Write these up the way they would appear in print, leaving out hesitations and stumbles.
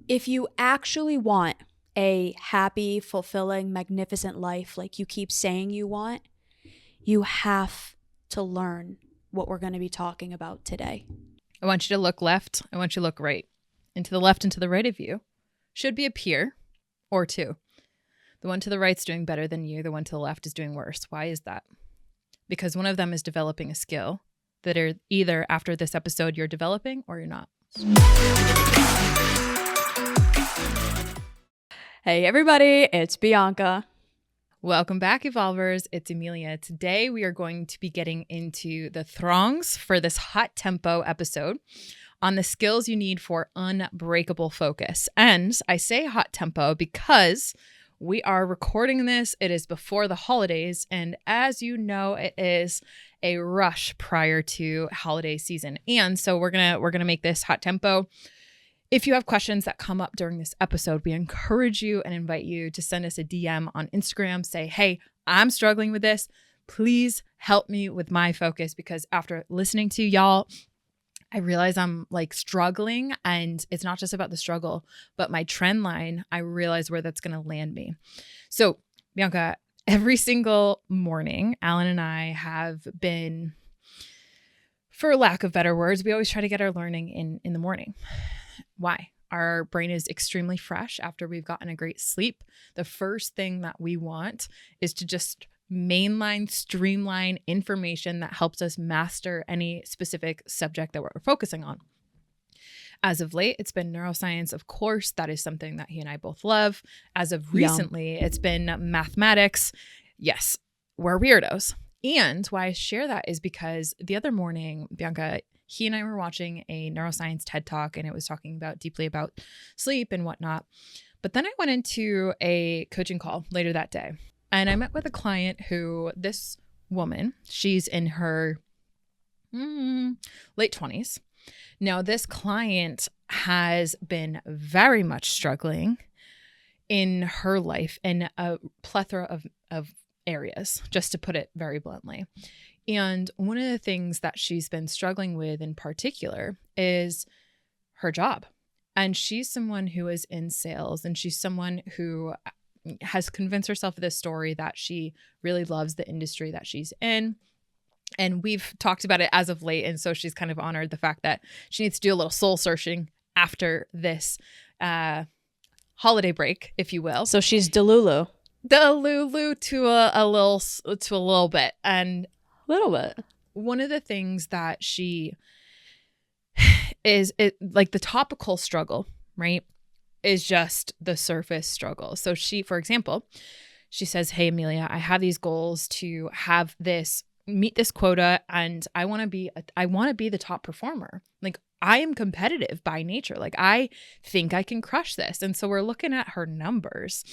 If you actually want a happy, fulfilling, magnificent life like you keep saying you want, you have to learn what we're going to be talking about today. I want you to look left. I want you to look right. And to the left and to the right of you should be a peer or two. The one to the right's doing better than you. The one to the left is doing worse. Why is that? Because one of them is developing a skill that are either after this episode you're developing or you're not. Hey everybody, it's Bianca. Welcome back, Evolvers. It's Emilia. Today we are going to be getting into the throngs for this hot tempo episode on the skills you need for unbreakable focus. And I say hot tempo because we are recording this. It is before the holidays. And as you know, it is a rush prior to holiday season. And so we're gonna make this hot tempo. If you have questions that come up during this episode, we encourage you and invite you to send us a DM on Instagram. Say, hey, I'm struggling with this. Please help me with my focus, because after listening to y'all, I realize I'm like struggling, and it's not just about the struggle, but my trend line, I realize where that's going to land me. So Bianca, every single morning, Alan and I have been, for lack of better words, we always try to get our learning in the morning. Why? Our brain is extremely fresh after we've gotten a great sleep. The first thing that we want is to just mainline, streamline information that helps us master any specific subject that we're focusing on. As of late, it's been neuroscience, of course. That is something that he and I both love. As of recently, It's been mathematics. Yes, we're weirdos. And why I share that is because the other morning, Bianca, he and I were watching a neuroscience TED Talk, and it was talking deeply about sleep and whatnot. But then I went into a coaching call later that day, and I met with a client who, this woman, she's in her late 20s. Now, this client has been very much struggling in her life in a plethora of areas, just to put it very bluntly. And one of the things that she's been struggling with in particular is her job. And she's someone who is in sales, and she's someone who has convinced herself of this story that she really loves the industry that she's in. And we've talked about it as of late. And so she's kind of honored the fact that she needs to do a little soul searching after this holiday break, if you will. So she's Delulu. Delulu to a little bit. And Little bit. one of the things that she is like the topical struggle, right, is just the surface struggle. So she, for example, she says, hey, Emilia, I have these goals to have this, meet this quota, and I want to be the top performer. Like, I am competitive by nature. Like, I think I can crush this. And so we're looking at her numbers,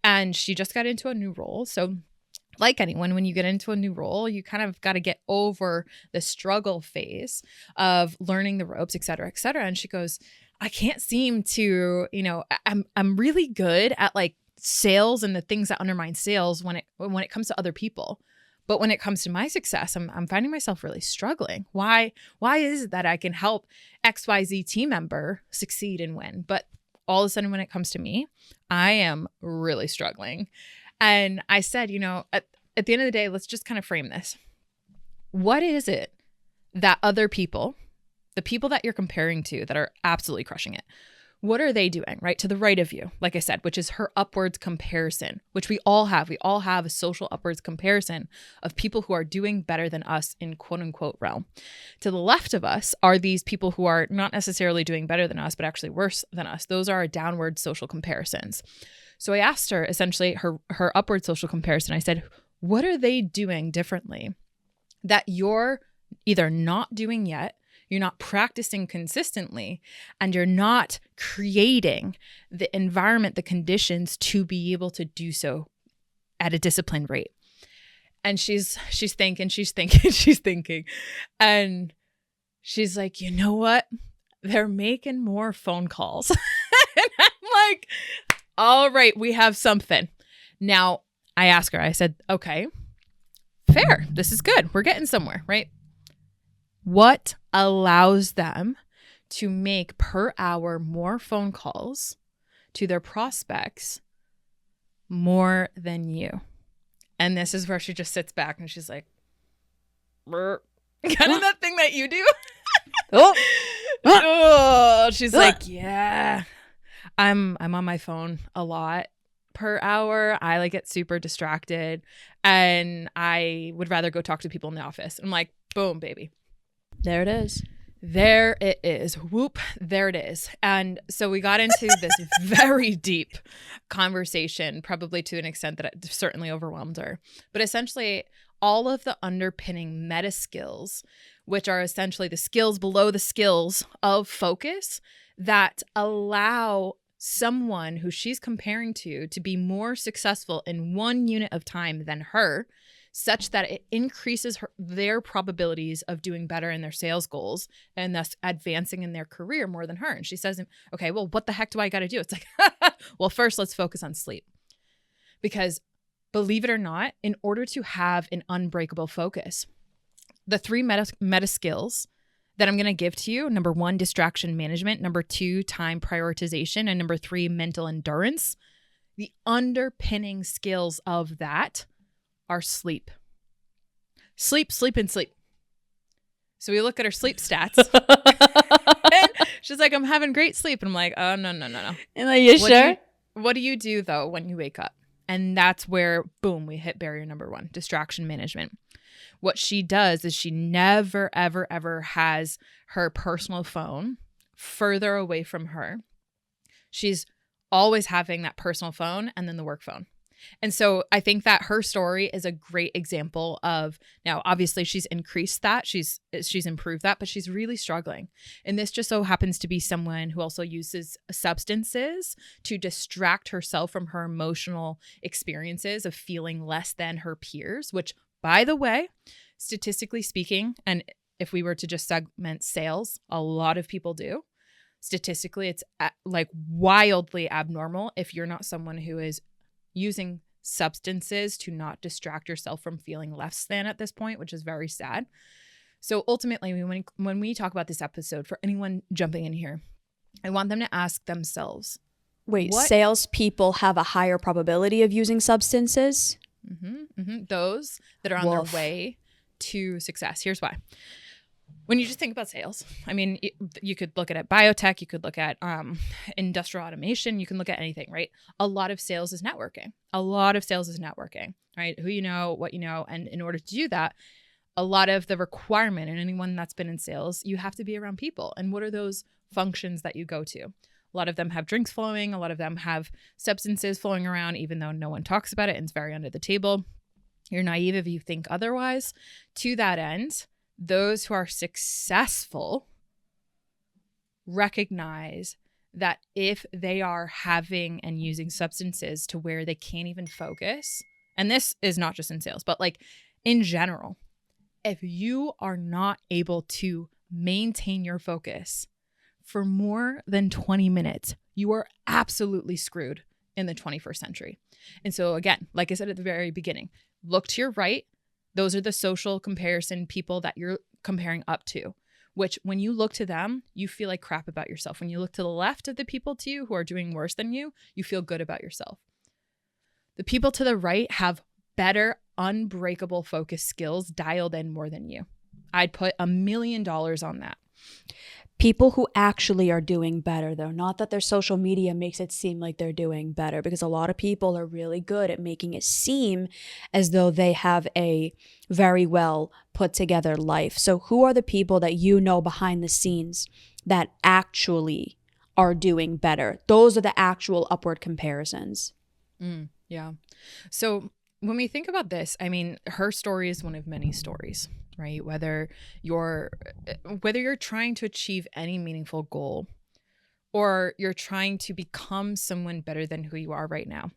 and she just got into a new role. So like anyone, when you get into a new role, you kind of got to get over the struggle phase of learning the ropes, et cetera, et cetera. And she goes, I can't seem to, I'm really good at like sales and the things that undermine sales when it comes to other people. But when it comes to my success, I'm finding myself really struggling. Why is it that I can help XYZ team member succeed and win, but all of a sudden when it comes to me, I am really struggling? And I said, at the end of the day, let's just kind of frame this. What is it that other people, the people that you're comparing to that are absolutely crushing it, what are they doing, right? To the right of you, like I said, which is her upwards comparison, which we all have. We all have a social upwards comparison of people who are doing better than us in quote unquote realm. To the left of us are these people who are not necessarily doing better than us, but actually worse than us. Those are our downward social comparisons. So I asked her essentially her upward social comparison. I said, what are they doing differently that you're either not doing yet, you're not practicing consistently, and you're not creating the environment, the conditions to be able to do so at a disciplined rate? And she's thinking. And she's like, you know what? They're making more phone calls. And I'm like, all right, we have something. Now, I asked her, I said, okay, fair. This is good. We're getting somewhere, right? What allows them to make per hour more phone calls to their prospects more than you. And this is where she just sits back and she's like, kind of that thing that you do. She's like, yeah, I'm on my phone a lot per hour. I like get super distracted and I would rather go talk to people in the office. I'm like, boom, baby. There it is. There it is. Whoop, there it is. And so we got into this very deep conversation, probably to an extent that it certainly overwhelmed her. But essentially, all of the underpinning meta skills, which are essentially the skills below the skills of focus that allow someone who she's comparing to be more successful in one unit of time than her, such that it increases their probabilities of doing better in their sales goals and thus advancing in their career more than her. And she says, okay, well, what the heck do I got to do? It's like, well, first let's focus on sleep. Because believe it or not, in order to have an unbreakable focus, the 3 meta skills that I'm going to give to you, number 1, distraction management, number 2, time prioritization, and number 3, mental endurance, the underpinning skills of that are sleep. Sleep, sleep, and sleep. So we look at her sleep stats. And she's like, I'm having great sleep. And I'm like, oh, no. And like, you sure? What do you do, though, when you wake up? And that's where, boom, we hit barrier number 1, distraction management. What she does is she never, ever, ever has her personal phone further away from her. She's always having that personal phone and then the work phone. And so I think that her story is a great example of, now obviously she's increased that, she's improved that, but she's really struggling. And this just so happens to be someone who also uses substances to distract herself from her emotional experiences of feeling less than her peers, which, by the way, statistically speaking, and if we were to just segment sales, a lot of people do. Statistically, it's like wildly abnormal if you're not someone who is using substances to not distract yourself from feeling less than at this point, which is very sad. So ultimately, when we talk about this episode, for anyone jumping in here, I want them to ask themselves, wait, salespeople have a higher probability of using substances? Those that are on their way to success. Here's why. When you just think about sales, I mean, you could look at biotech, you could look at industrial automation, you can look at anything, right? A lot of sales is networking. Right? Who you know, what you know. And in order to do that, a lot of the requirement, and anyone that's been in sales, you have to be around people. And what are those functions that you go to? A lot of them have drinks flowing. A lot of them have substances flowing around, even though no one talks about it and it's very under the table. You're naive if you think otherwise. To that end, those who are successful recognize that if they are having and using substances to where they can't even focus, and this is not just in sales, but like in general, if you are not able to maintain your focus for more than 20 minutes, you are absolutely screwed in the 21st century. And so again, like I said at the very beginning, look to your right. Those are the social comparison people that you're comparing up to, which when you look to them, you feel like crap about yourself. When you look to the left of the people to you who are doing worse than you, you feel good about yourself. The people to the right have better unbreakable focus skills dialed in more than you. I'd put $1 million on that. People who actually are doing better, though, not that their social media makes it seem like they're doing better, because a lot of people are really good at making it seem as though they have a very well put together life. So who are the people that you know behind the scenes that actually are doing better? Those are the actual upward comparisons. Yeah. So when we think about this, I mean, her story is one of many stories, right? Whether you're trying to achieve any meaningful goal or you're trying to become someone better than who you are right now.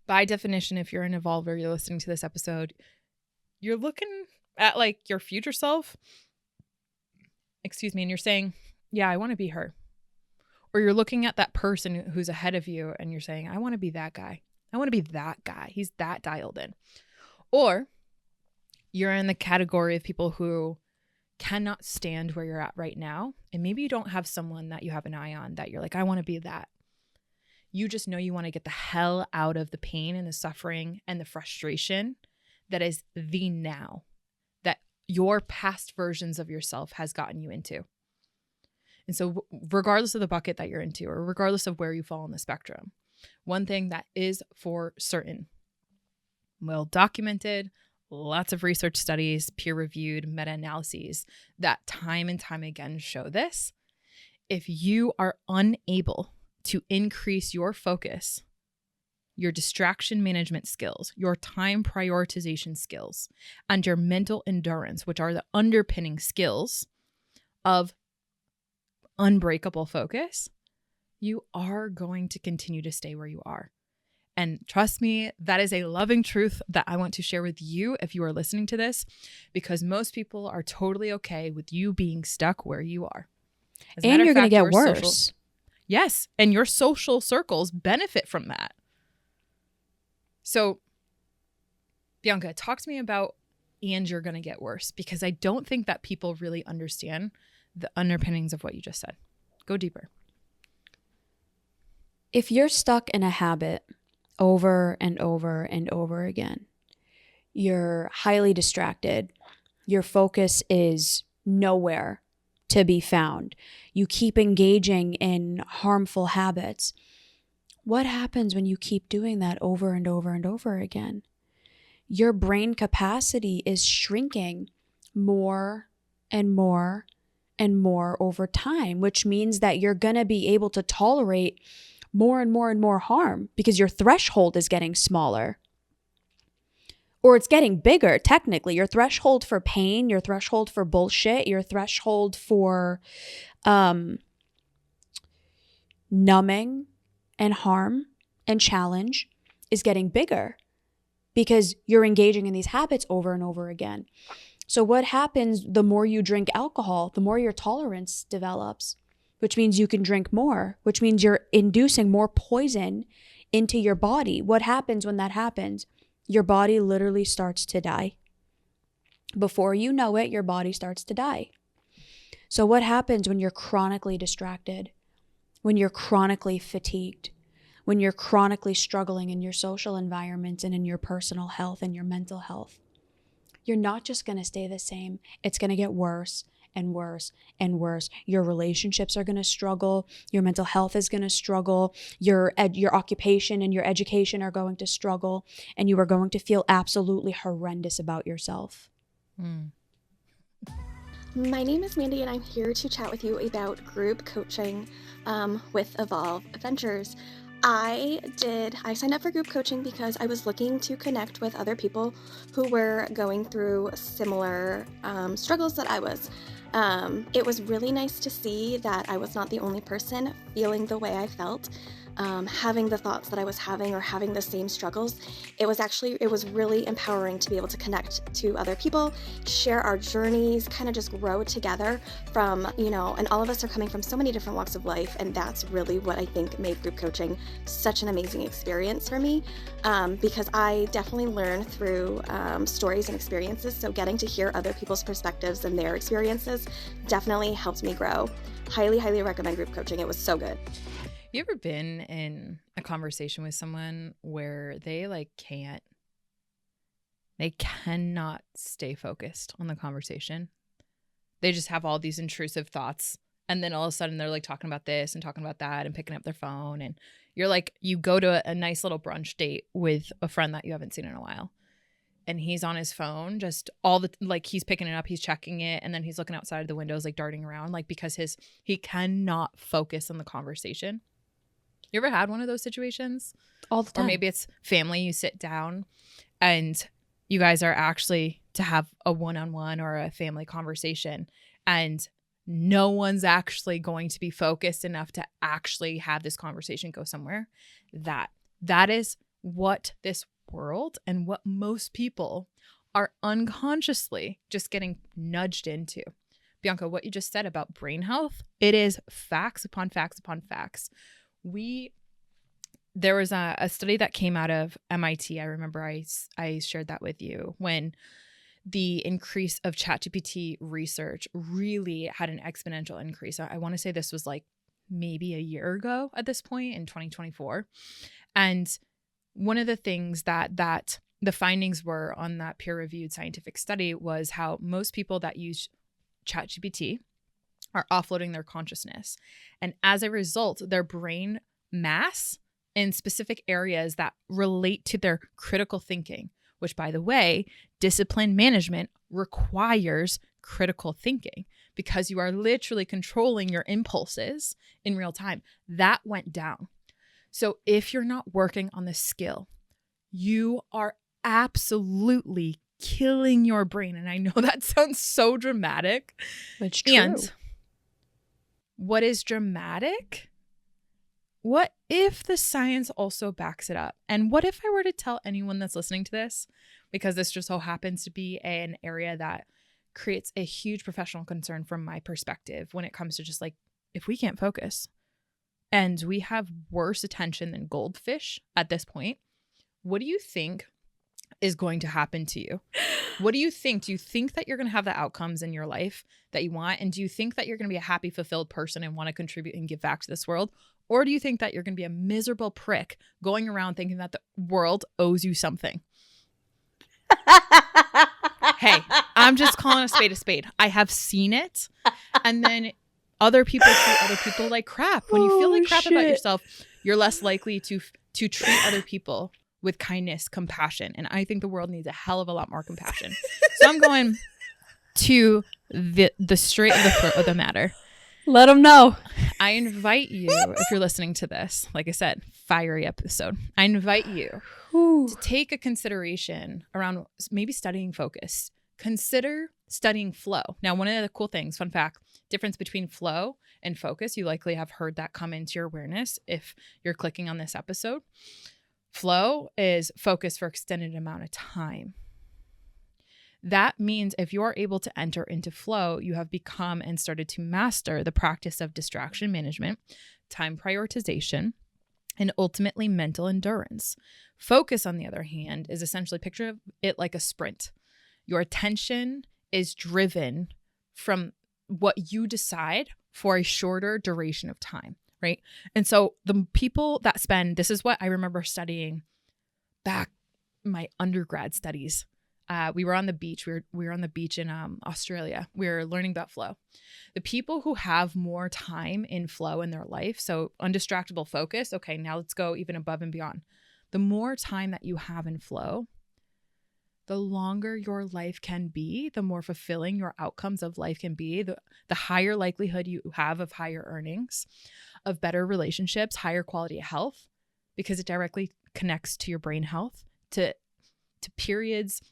By definition, if you're an evolver, you're listening to this episode, you're looking at like your future self, and you're saying, yeah, I want to be her. Or you're looking at that person who's ahead of you and you're saying, I want to be that guy. I want to be that guy. He's that dialed in. Or you're in the category of people who cannot stand where you're at right now. And maybe you don't have someone that you have an eye on that you're like, I want to be that. You just know you want to get the hell out of the pain and the suffering and the frustration that is the now, that your past versions of yourself has gotten you into. And so regardless of the bucket that you're into, or regardless of where you fall on the spectrum, one thing that is for certain, well documented, lots of research studies, peer-reviewed meta-analyses that time and time again show this. If you are unable to increase your focus, your distraction management skills, your time prioritization skills, and your mental endurance, which are the underpinning skills of unbreakable focus, you are going to continue to stay where you are. And trust me, that is a loving truth that I want to share with you if you are listening to this, because most people are totally okay with you being stuck where you are. And you're going to get worse. Yes. And your social circles benefit from that. So, Bianca, talk to me about and you're going to get worse, because I don't think that people really understand the underpinnings of what you just said. Go deeper. If you're stuck in a habit over and over and over again, you're highly distracted, your focus is nowhere to be found, you keep engaging in harmful habits, what happens when you keep doing that over and over and over again? Your brain capacity is shrinking more and more and more over time, which means that you're going to be able to tolerate more and more and more harm because your threshold is getting smaller. Or it's getting bigger, technically. Your threshold for pain, your threshold for bullshit, your threshold for numbing and harm and challenge is getting bigger because you're engaging in these habits over and over again. So what happens the more you drink alcohol, the more your tolerance develops, which means you can drink more, which means you're inducing more poison into your body. What happens when that happens? Your body literally starts to die. Before you know it, your body starts to die. So what happens when you're chronically distracted, when you're chronically fatigued, when you're chronically struggling in your social environments and in your personal health and your mental health? You're not just going to stay the same. It's going to get worse and worse and worse. Your relationships are going to struggle. Your mental health is going to struggle. Your occupation and your education are going to struggle. And you are going to feel absolutely horrendous about yourself. My name is Mandy, and I'm here to chat with you about group coaching with Evolve Adventures. I signed up for group coaching because I was looking to connect with other people who were going through similar struggles that I was. It was really nice to see that I was not the only person feeling the way I felt, having the thoughts that I was having or having the same struggles. It was really empowering to be able to connect to other people, share our journeys, kind of just grow together from, and all of us are coming from so many different walks of life. And that's really what I think made group coaching such an amazing experience for me, because I definitely learn through stories and experiences. So getting to hear other people's perspectives and their experiences definitely helped me grow. Highly, highly recommend group coaching. It was so good. You ever been in a conversation with someone where they cannot stay focused on the conversation? They just have all these intrusive thoughts. And then all of a sudden they're talking about this and talking about that and picking up their phone. And you're you go to a nice little brunch date with a friend that you haven't seen in a while. And he's on his phone, just all the, he's picking it up, he's checking it. And then he's looking outside of the windows, darting around, because he cannot focus on the conversation. You ever had one of those situations? All the time. Or maybe it's family, you sit down and you guys are actually to have a one-on-one or a family conversation, and no one's actually going to be focused enough to actually have this conversation go somewhere. That is what this world and what most people are unconsciously just getting nudged into. Bianca, what you just said about brain health, it is facts upon facts upon facts. There was a study that came out of MIT. I remember I shared that with you, when the increase of ChatGPT research really had an exponential increase. I want to say this was maybe a year ago at this point in 2024. And one of the things that the findings were on that peer-reviewed scientific study was how most people that use ChatGPT are offloading their consciousness. And as a result, their brain mass in specific areas that relate to their critical thinking, which, by the way, discipline management requires critical thinking because you are literally controlling your impulses in real time. That went down. So if you're not working on this skill, you are absolutely killing your brain. And I know that sounds so dramatic. It's true. And what is dramatic? What if the science also backs it up? And what if I were to tell anyone that's listening to this, because this just so happens to be an area that creates a huge professional concern from my perspective when it comes to just like, if we can't focus and we have worse attention than goldfish at this point, what do you think is going to happen to you? What do you think? Do you think that you're going to have the outcomes in your life that you want? And do you think that you're going to be a happy, fulfilled person and want to contribute and give back to this world? Or do you think that you're going to be a miserable prick going around thinking that the world owes you something? Hey, I'm just calling a spade. I have seen it. And then other people treat other people like crap. When you feel like crap about yourself, you're less likely to treat other people with kindness, compassion. And I think the world needs a hell of a lot more compassion. So I'm going to the straight of the throat of the matter. Let them know. I invite you, if you're listening to this, like I said, fiery episode, I invite you to take a consideration around maybe studying focus. Consider studying flow. Now, one of the cool things, fun fact, difference between flow and focus, you likely have heard that come into your awareness if you're clicking on this episode. Flow is focus for extended amount of time. That means if you are able to enter into flow, you have become and started to master the practice of distraction management, time prioritization, and ultimately mental endurance. Focus, on the other hand, is essentially, picture it like a sprint. Your attention is driven from what you decide for a shorter duration of time, right? And so the people that spend, this is what I remember studying back my undergrad studies. We were on the beach. We were on the beach in Australia. We were learning about flow. The people who have more time in flow in their life, so undistractable focus, okay, now let's go even above and beyond. The more time that you have in flow, the longer your life can be, the more fulfilling your outcomes of life can be, the higher likelihood you have of higher earnings, of better relationships, higher quality of health, because it directly connects to your brain health, to periods.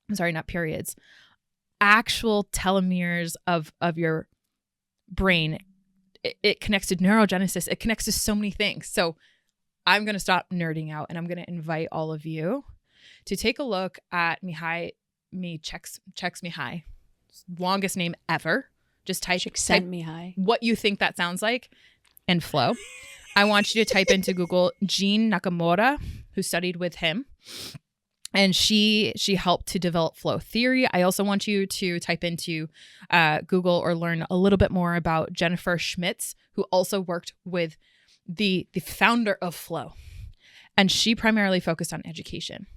I'm sorry, not periods, actual telomeres of your brain. It connects to neurogenesis. It connects to so many things. So I'm going to stop nerding out and I'm going to invite all of you to take a look at Mihai Mihai, longest name ever. Just type Mihai. What you think that sounds like and flow. I want you to type into Google Jean Nakamura, who studied with him. And she helped to develop flow theory. I also want you to type into Google or learn a little bit more about Jennifer Schmitz, who also worked with the founder of flow. And she primarily focused on education.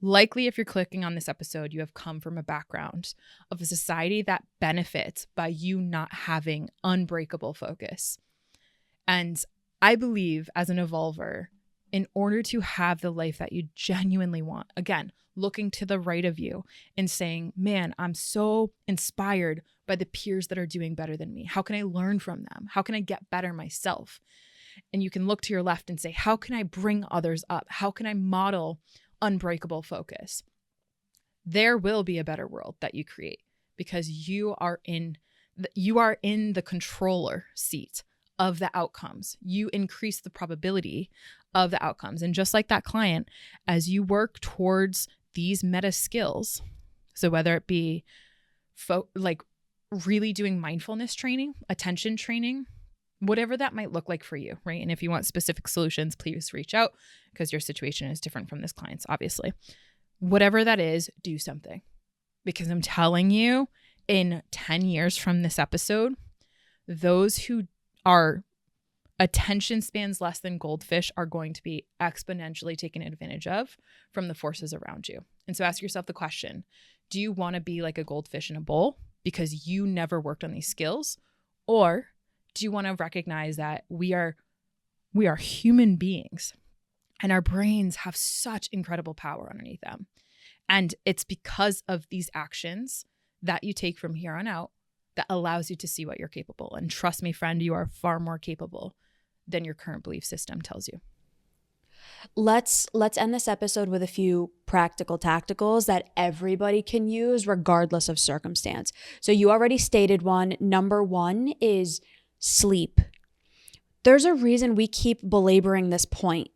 Likely, if you're clicking on this episode, you have come from a background of a society that benefits by you not having unbreakable focus. And I believe, as an evolver, in order to have the life that you genuinely want, again, looking to the right of you and saying, man, I'm so inspired by the peers that are doing better than me. How can I learn from them? How can I get better myself? And you can look to your left and say, how can I bring others up? How can I model unbreakable focus? There will be a better world that you create because you are in the controller seat of the outcomes. You increase the probability of the outcomes. And just like that client, as you work towards these meta skills, so whether it be like really doing mindfulness training, attention training, whatever that might look like for you, right? And if you want specific solutions, please reach out because your situation is different from this client's, obviously. Whatever that is, do something. Because I'm telling you, in 10 years from this episode, those who are attention spans less than goldfish are going to be exponentially taken advantage of from the forces around you. And so ask yourself the question, do you want to be like a goldfish in a bowl because you never worked on these skills? Or do you want to recognize that we are human beings and our brains have such incredible power underneath them? And it's because of these actions that you take from here on out that allows you to see what you're capable. And trust me, friend, you are far more capable than your current belief system tells you. Let's end this episode with a few practical tacticals that everybody can use regardless of circumstance. So you already stated one. Number one is sleep. There's a reason we keep belaboring this point.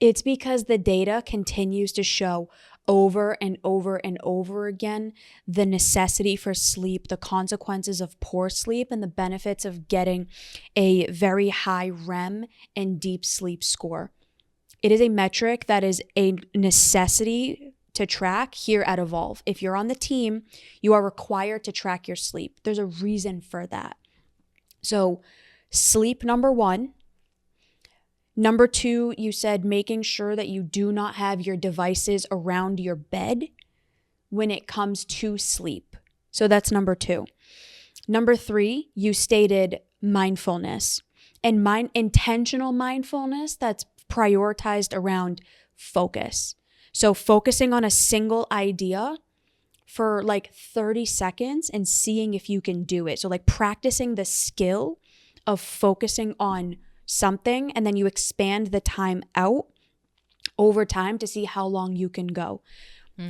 It's because the data continues to show over and over and over again the necessity for sleep, the consequences of poor sleep, and the benefits of getting a very high REM and deep sleep score. It is a metric that is a necessity to track here at Evolve. If you're on the team, you are required to track your sleep. There's a reason for that. So sleep, number one. Number two, you said making sure that you do not have your devices around your bed when it comes to sleep. So that's number two. Number three, you stated mindfulness, and intentional mindfulness that's prioritized around focus. So focusing on a single idea for like 30 seconds and seeing if you can do it. So like practicing the skill of focusing on something, and then you expand the time out over time to see how long you can go.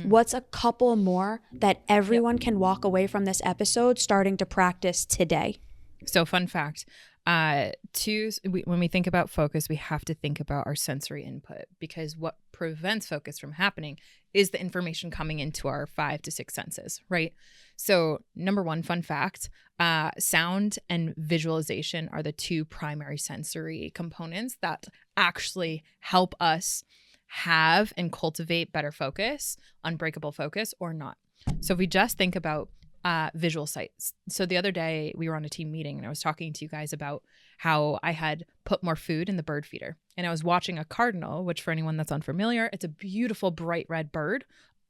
What's a couple more that everyone can walk away from this episode starting to practice today? So fun fact, when we think about focus, we have to think about our sensory input, because what prevents focus from happening is the information coming into our 5 to 6 senses, right? So number one, fun fact, sound and visualization are the two primary sensory components that actually help us have and cultivate better focus, unbreakable focus or not. So if we just think about visual sights. So the other day we were on a team meeting and I was talking to you guys about how I had put more food in the bird feeder, and I was watching a cardinal, which for anyone that's unfamiliar, it's a beautiful bright red bird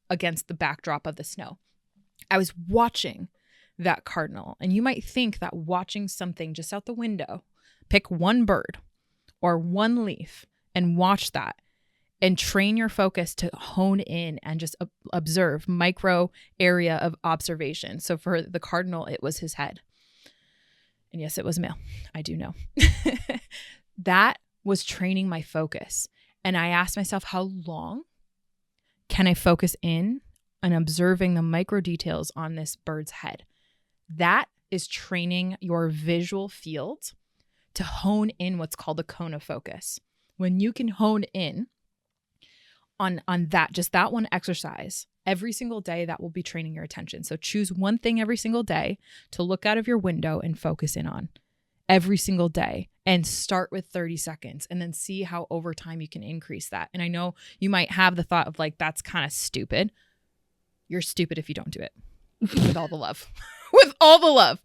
against the backdrop of the snow. I was watching that cardinal, and you might think that watching something just out the window, pick one bird or one leaf and watch that and train your focus to hone in and just observe micro area of observation. So for the cardinal, it was his head. And yes, it was male. I do know. That was training my focus. And I asked myself, how long can I focus in on observing the micro details on this bird's head? That is training your visual field to hone in what's called a cone of focus. When you can hone in on that, just that one exercise every single day, that will be training your attention. So choose one thing every single day to look out of your window and focus in on every single day, and start with 30 seconds and then see how over time you can increase that. And I know you might have the thought of like, that's kind of stupid. You're stupid if you don't do it. With all the love. With all the love.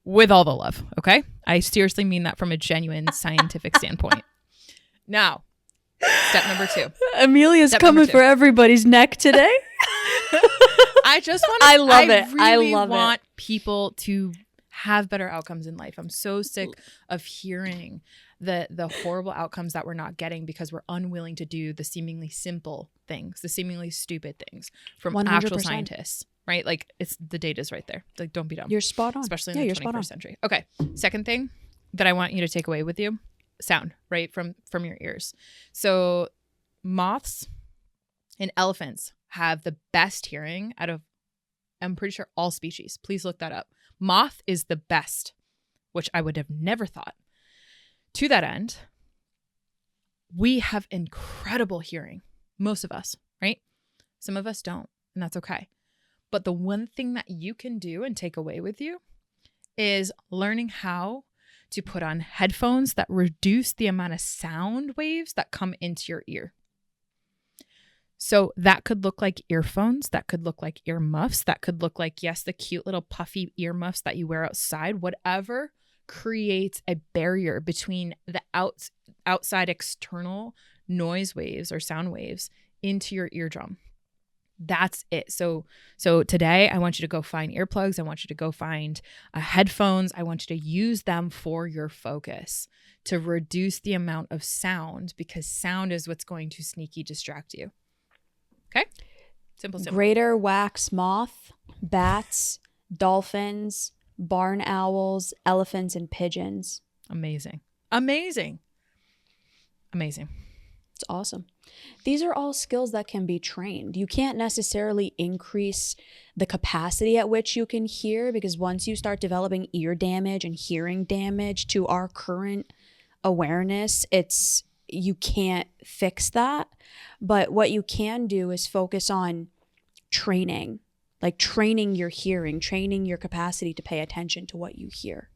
With all the love. Okay? I seriously mean that from a genuine scientific standpoint. Now, step number 2. Amelia's coming for everybody's neck today. I just want I love it. Really want people to have better outcomes in life. I'm so sick of hearing the horrible outcomes that we're not getting because we're unwilling to do the seemingly simple things, the seemingly stupid things from 100%. Actual scientists, right? Like the data's right there. Like, don't be dumb. You're spot on. Especially in the 21st century. Okay. Second thing that I want you to take away with you, sound, right? From your ears. So moths and elephants have the best hearing out of, I'm pretty sure, all species. Please look that up. Moth is the best, which I would have never thought. To that end, we have incredible hearing. Most of us, right? Some of us don't, and that's okay. But the one thing that you can do and take away with you is learning how to put on headphones that reduce the amount of sound waves that come into your ear. So that could look like earphones, that could look like earmuffs, that could look like, yes, the cute little puffy earmuffs that you wear outside, whatever creates a barrier between the outside external noise waves or sound waves into your eardrum. That's it. So today I want you to go find earplugs. I want you to go find headphones. I want you to use them for your focus to reduce the amount of sound, because sound is what's going to sneaky distract you. Okay? Simple. Greater wax moth, bats, dolphins, barn owls, elephants, and pigeons. Amazing. It's awesome. These are all skills that can be trained. You can't necessarily increase the capacity at which you can hear, because once you start developing ear damage and hearing damage to our current awareness, you can't fix that. But what you can do is focus on training, like training your hearing, training your capacity to pay attention to what you hear.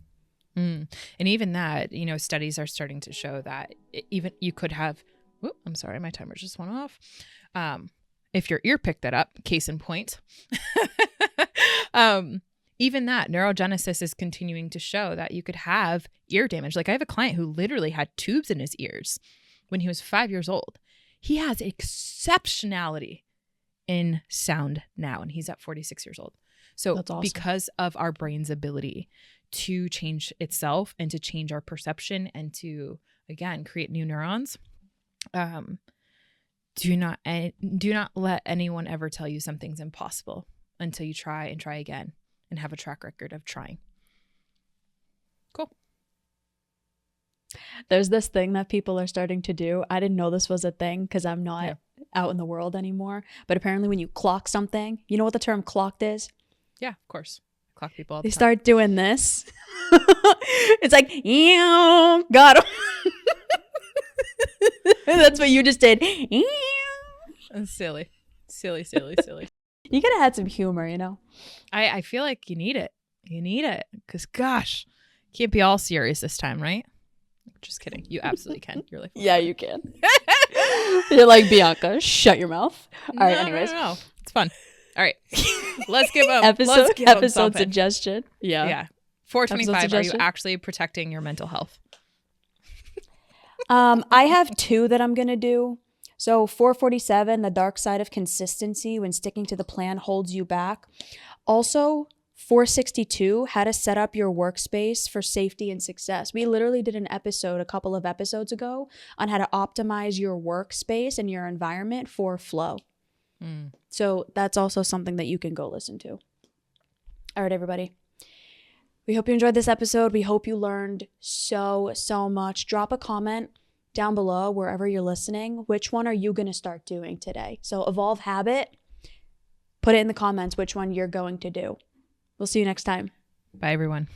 And even that, studies are starting to show that even you could have, I'm sorry, my timer just went off. If your ear picked that up, case in point, even that neurogenesis is continuing to show that you could have ear damage. Like I have a client who literally had tubes in his ears when he was 5 years old. He has exceptionality in sound now, and he's at 46 years old. So that's awesome. Because of our brain's ability to change itself and to change our perception and to, again, create new neurons, do not let anyone ever tell you something's impossible until you try and try again and have a track record of trying. Cool. There's this thing that people are starting to do. I didn't know this was a thing because I'm not out in the world anymore. But apparently when you clock something, you know what the term clocked is? Yeah, of course. Clock people all the time. They start doing this. It's like, got him. That's what you just did. That's silly. You gotta add some humor, I feel like you need it. Because gosh, can't be all serious this time, right? Just kidding. You absolutely can. You're like, yeah, you can. You're like, Bianca, shut your mouth. All right, anyways. No. It's fun. All right. Let's give them episode suggestion. Yeah. 425. Are you actually protecting your mental health? I have two that I'm going to do. So 447, the dark side of consistency when sticking to the plan holds you back. Also, 462, how to set up your workspace for safety and success. We literally did an episode a couple of episodes ago on how to optimize your workspace and your environment for flow. So that's also something that you can go listen to. All right, everybody. We hope you enjoyed this episode. We hope you learned so much. Drop a comment down below wherever you're listening. Which one are you going to start doing today? So evolve habit. Put it in the comments which one you're going to do. We'll see you next time. Bye, everyone.